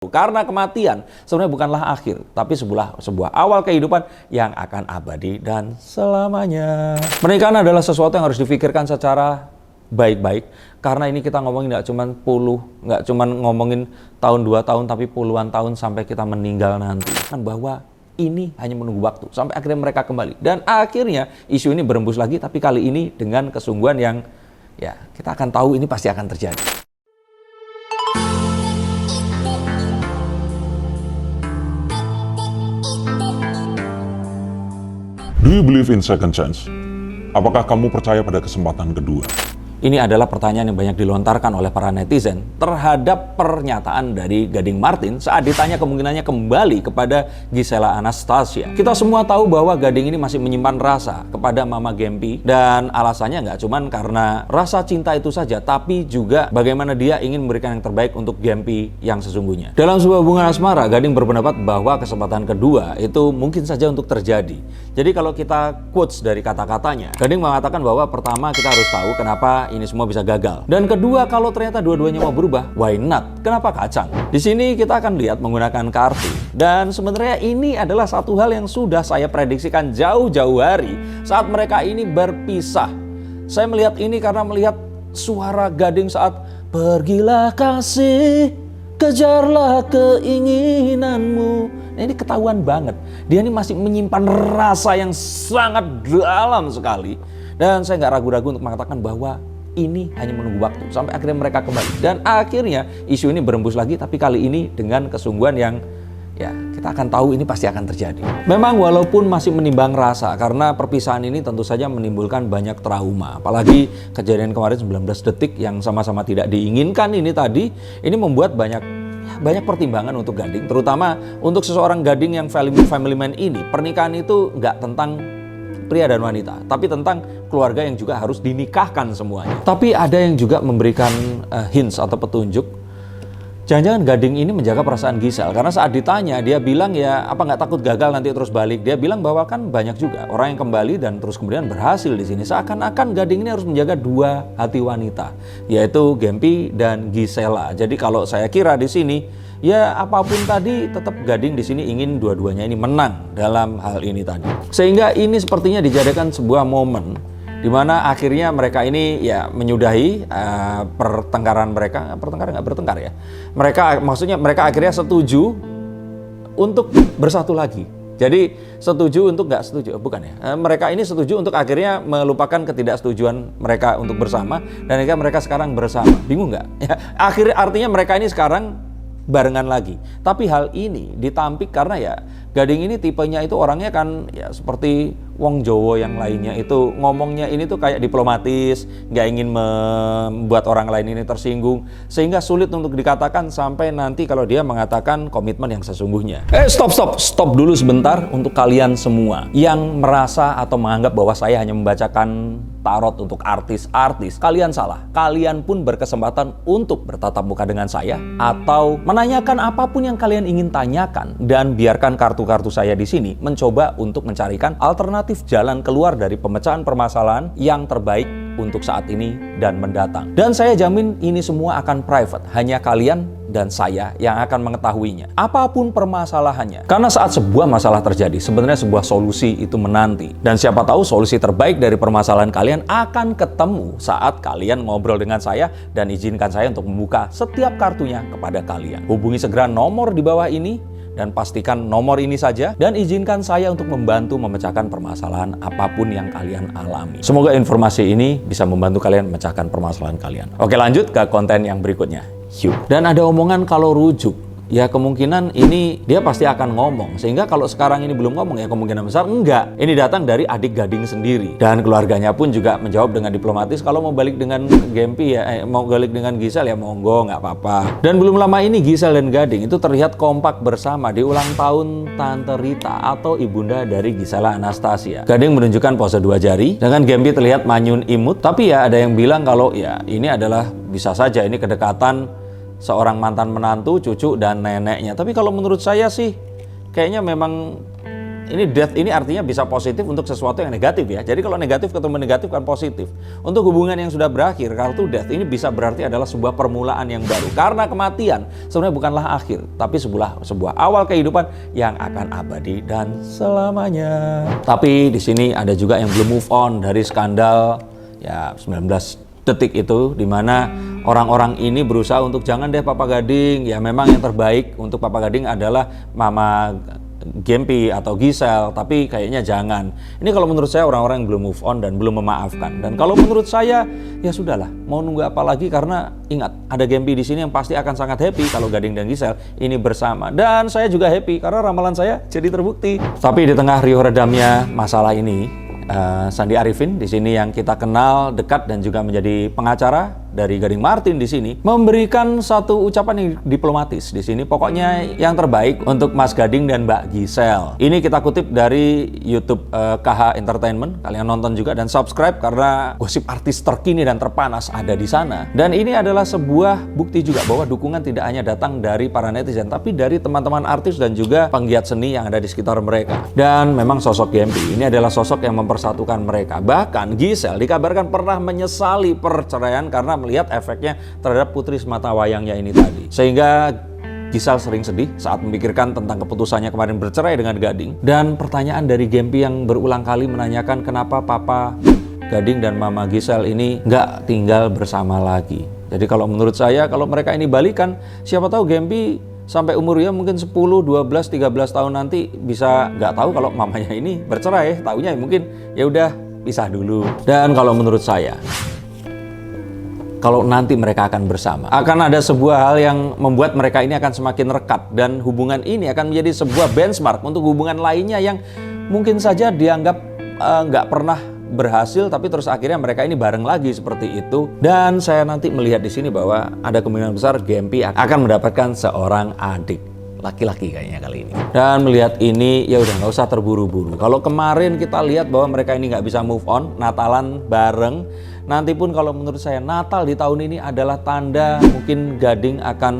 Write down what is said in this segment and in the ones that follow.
Karena kematian sebenarnya bukanlah akhir, tapi sebuah awal kehidupan yang akan abadi dan selamanya. Pernikahan adalah sesuatu yang harus difikirkan secara baik-baik, karena ini kita ngomongin nggak cuma ngomongin tahun 2 tahun, tapi puluhan tahun sampai kita meninggal nanti. Kan bahwa ini hanya menunggu waktu sampai akhirnya mereka kembali. Dan akhirnya isu ini berembus lagi, tapi kali ini dengan kesungguhan yang ya kita akan tahu ini pasti akan terjadi. Do you believe in second chance? Apakah kamu percaya pada kesempatan kedua? Ini adalah pertanyaan yang banyak dilontarkan oleh para netizen terhadap pernyataan dari Gading Martin saat ditanya kemungkinannya kembali kepada Gisela Anastasia. Kita semua tahu bahwa Gading ini masih menyimpan rasa kepada Mama Gempi, dan alasannya nggak cuma karena rasa cinta itu saja, tapi juga bagaimana dia ingin memberikan yang terbaik untuk Gempi yang sesungguhnya. Dalam sebuah hubungan asmara, Gading berpendapat bahwa kesempatan kedua itu mungkin saja untuk terjadi. Jadi kalau kita quotes dari kata-katanya, Gading mengatakan bahwa pertama kita harus tahu kenapa ini semua bisa gagal. Dan kedua, kalau ternyata dua-duanya mau berubah, why not? Kenapa kacang? Di sini kita akan lihat menggunakan kartu. Dan sebenarnya ini adalah satu hal yang sudah saya prediksikan jauh-jauh hari saat mereka ini berpisah. Saya melihat ini karena melihat suara Gading saat "Pergilah kasih, kejarlah keinginanmu". Nah, ini ketahuan banget. Dia ini masih menyimpan rasa yang sangat dalam sekali. Dan saya nggak ragu-ragu untuk mengatakan bahwa ini hanya menunggu waktu sampai akhirnya mereka kembali. Dan akhirnya isu ini berembus lagi, tapi kali ini dengan kesungguhan yang ya kita akan tahu ini pasti akan terjadi. Memang walaupun masih menimbang rasa, karena perpisahan ini tentu saja menimbulkan banyak trauma. Apalagi kejadian kemarin 19 detik yang sama-sama tidak diinginkan ini tadi, ini membuat banyak pertimbangan untuk Gading, terutama untuk seseorang Gading yang family man ini. Pernikahan itu nggak tentang pria dan wanita, tapi tentang keluarga yang juga harus dinikahkan semuanya. Tapi ada yang juga memberikan hints atau petunjuk. Jangan-jangan Gading ini menjaga perasaan Gisel, karena saat ditanya dia bilang ya apa nggak takut gagal nanti terus balik. Dia bilang bahwa kan banyak juga orang yang kembali dan terus kemudian berhasil di sini. Seakan-akan Gading ini harus menjaga dua hati wanita, yaitu Gempi dan Gisela. Jadi kalau saya kira di sini ya apapun tadi, tetap Gading di sini ingin dua-duanya ini menang dalam hal ini tadi. Sehingga ini sepertinya dijadikan sebuah momen di mana akhirnya mereka ini ya menyudahi pertengkaran mereka. Nggak bertengkar ya. Mereka akhirnya setuju untuk bersatu lagi. Jadi setuju untuk nggak setuju, bukan ya. Mereka ini setuju untuk akhirnya melupakan ketidaksetujuan mereka untuk bersama, dan mereka sekarang bersama. Bingung nggak? Ya, artinya mereka ini sekarang barengan lagi. Tapi hal ini ditampik karena ya Gading ini tipenya itu orangnya kan ya seperti wong Jowo yang lainnya, itu ngomongnya ini tuh kayak diplomatis, nggak ingin membuat orang lain ini tersinggung, sehingga sulit untuk dikatakan sampai nanti kalau dia mengatakan komitmen yang sesungguhnya. Stop dulu sebentar untuk kalian semua yang merasa atau menganggap bahwa saya hanya membacakan tarot untuk artis-artis. Kalian salah. Kalian pun berkesempatan untuk bertatap muka dengan saya atau menanyakan apapun yang kalian ingin tanyakan, dan biarkan kartu-kartu saya di sini mencoba untuk mencarikan alternatif jalan keluar dari pemecahan permasalahan yang terbaik untuk saat ini dan mendatang. Dan saya jamin ini semua akan private, hanya kalian dan saya yang akan mengetahuinya, apapun permasalahannya. Karena saat sebuah masalah terjadi, sebenarnya sebuah solusi itu menanti. Dan siapa tahu solusi terbaik dari permasalahan kalian akan ketemu saat kalian ngobrol dengan saya, dan izinkan saya untuk membuka setiap kartunya kepada kalian. Hubungi segera nomor di bawah ini, dan pastikan nomor ini saja, dan izinkan saya untuk membantu memecahkan permasalahan apapun yang kalian alami. Semoga informasi ini bisa membantu kalian memecahkan permasalahan kalian. Oke, lanjut ke konten yang berikutnya. Yuk. Dan ada omongan kalau rujuk, ya kemungkinan ini dia pasti akan ngomong. Sehingga kalau sekarang ini belum ngomong, ya kemungkinan besar enggak. Ini datang dari adik Gading sendiri. Dan keluarganya pun juga menjawab dengan diplomatis, kalau mau balik dengan Gempi ya, mau balik dengan Gisel ya monggo, nggak apa-apa. Dan belum lama ini Gisel dan Gading itu terlihat kompak bersama di ulang tahun Tante Rita atau ibunda dari Gisela Anastasia. Gading menunjukkan pose 2 jari, dengan Gempi terlihat manyun imut. Tapi ya ada yang bilang kalau ya ini adalah bisa saja ini kedekatan seorang mantan menantu, cucu, dan neneknya. Tapi kalau menurut saya sih kayaknya memang ini death ini artinya bisa positif untuk sesuatu yang negatif ya. Jadi kalau negatif ketemu negatif kan positif. Untuk hubungan yang sudah berakhir, kartu death ini bisa berarti adalah sebuah permulaan yang baru. Karena kematian sebenarnya bukanlah akhir, tapi sebuah awal kehidupan yang akan abadi dan selamanya. Tapi di sini ada juga yang belum move on dari skandal ya 19 detik itu, di mana orang-orang ini berusaha untuk jangan deh Papa Gading, ya memang yang terbaik untuk Papa Gading adalah Mama Gempi atau Giselle, tapi kayaknya jangan. Ini kalau menurut saya orang-orang yang belum move on dan belum memaafkan. Dan kalau menurut saya ya sudahlah, mau nunggu apa lagi, karena ingat ada Gempi di sini yang pasti akan sangat happy kalau Gading dan Giselle ini bersama. Dan saya juga happy karena ramalan saya jadi terbukti. Tapi di tengah riuh redamnya masalah ini, Sandi Arifin di sini yang kita kenal dekat dan juga menjadi pengacara dari Gading Martin di sini memberikan satu ucapan yang diplomatis di sini. Pokoknya yang terbaik untuk Mas Gading dan Mbak Giselle. Ini kita kutip dari YouTube KH Entertainment. Kalian nonton juga dan subscribe karena gosip artis terkini dan terpanas ada di sana. Dan ini adalah sebuah bukti juga bahwa dukungan tidak hanya datang dari para netizen, tapi dari teman-teman artis dan juga penggiat seni yang ada di sekitar mereka. Dan memang sosok Gempi ini adalah sosok yang mempersatukan mereka. Bahkan Giselle dikabarkan pernah menyesali perceraian karena melihat efeknya terhadap putri semata wayangnya ini tadi. Sehingga Giselle sering sedih saat memikirkan tentang keputusannya kemarin bercerai dengan Gading. Dan pertanyaan dari Gempi yang berulang kali menanyakan kenapa Papa Gading dan Mama Giselle ini nggak tinggal bersama lagi. Jadi kalau menurut saya, kalau mereka ini balikan, siapa tahu Gempi sampai umurnya mungkin 10, 12, 13 tahun nanti bisa nggak tahu kalau mamanya ini bercerai. Taunya mungkin ya udah pisah dulu. Dan kalau menurut saya, kalau nanti mereka akan bersama, akan ada sebuah hal yang membuat mereka ini akan semakin rekat. Dan hubungan ini akan menjadi sebuah benchmark untuk hubungan lainnya yang mungkin saja dianggap nggak pernah berhasil, tapi terus akhirnya mereka ini bareng lagi seperti itu. Dan saya nanti melihat di sini bahwa ada kemungkinan besar Gempi akan mendapatkan seorang adik laki-laki kayaknya kali ini. Dan melihat ini ya udah nggak usah terburu-buru. Kalau kemarin kita lihat bahwa mereka ini nggak bisa move on, Natalan bareng. Nanti pun kalau menurut saya Natal di tahun ini adalah tanda mungkin Gading akan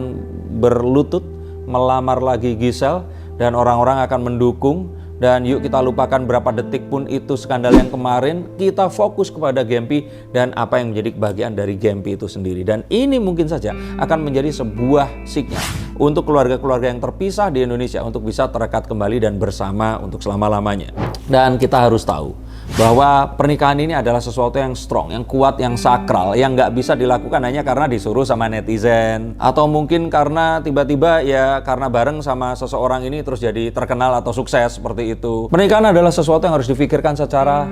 berlutut melamar lagi Giselle dan orang-orang akan mendukung. Dan yuk kita lupakan berapa detik pun itu skandal yang kemarin, kita fokus kepada Gempi dan apa yang menjadi kebahagiaan dari Gempi itu sendiri. Dan ini mungkin saja akan menjadi sebuah sinyal untuk keluarga-keluarga yang terpisah di Indonesia untuk bisa terekat kembali dan bersama untuk selama-lamanya. Dan kita harus tahu bahwa pernikahan ini adalah sesuatu yang strong, yang kuat, yang sakral, yang nggak bisa dilakukan hanya karena disuruh sama netizen, atau mungkin karena tiba-tiba ya karena bareng sama seseorang ini terus jadi terkenal atau sukses seperti itu. Pernikahan adalah sesuatu yang harus difikirkan secara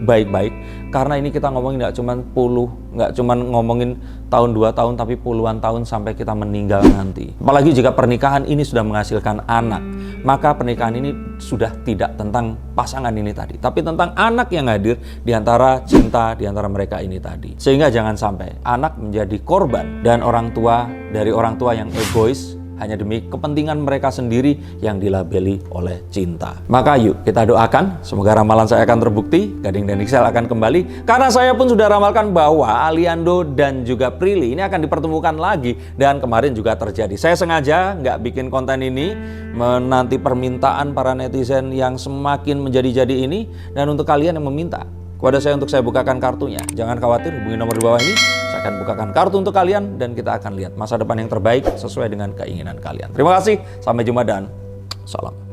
baik-baik, karena ini kita ngomongin nggak cuma ngomongin tahun 2 tahun, tapi puluhan tahun sampai kita meninggal nanti. Apalagi jika pernikahan ini sudah menghasilkan anak, maka pernikahan ini sudah tidak tentang pasangan ini tadi, tapi tentang anak yang hadir di antara cinta di antara mereka ini tadi. Sehingga jangan sampai anak menjadi korban dan orang tua yang egois hanya demi kepentingan mereka sendiri yang dilabeli oleh cinta. Maka yuk kita doakan semoga ramalan saya akan terbukti, Gading dan Giselle akan kembali. Karena saya pun sudah ramalkan bahwa Aliando dan juga Prilly ini akan dipertemukan lagi, dan kemarin juga terjadi. Saya sengaja nggak bikin konten ini menanti permintaan para netizen yang semakin menjadi-jadi ini, dan untuk kalian yang meminta kepada saya untuk saya bukakan kartunya, jangan khawatir, hubungi nomor di bawah ini. Saya akan bukakan kartu untuk kalian dan kita akan lihat masa depan yang terbaik sesuai dengan keinginan kalian. Terima kasih, sampai jumpa dan salam.